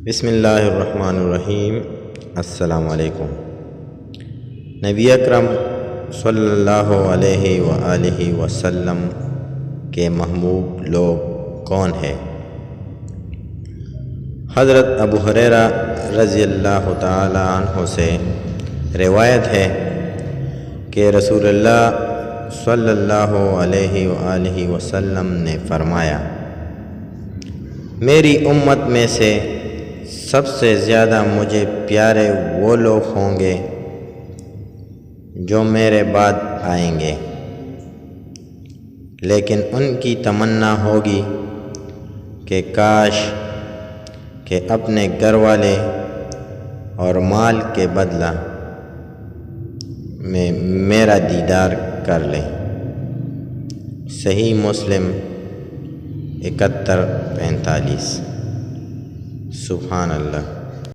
بسم اللہ الرحمن الرحیم۔ السلام علیکم۔ نبی اکرم صلی اللہ علیہ وآلہ وسلم کے محبوب لوگ کون ہیں؟ حضرت ابو ہریرہ رضی اللہ تعالی عنہ سے روایت ہے کہ رسول اللہ صلی اللہ علیہ وآلہ وسلم نے فرمایا، میری امت میں سے سب سے زیادہ مجھے پیارے وہ لوگ ہوں گے جو میرے بعد آئیں گے، لیکن ان کی تمنا ہوگی کہ کاش کہ اپنے گھر والے اور مال کے بدلہ میں میرا دیدار کر لیں۔ صحیح مسلم 7145۔ سبحان اللہ۔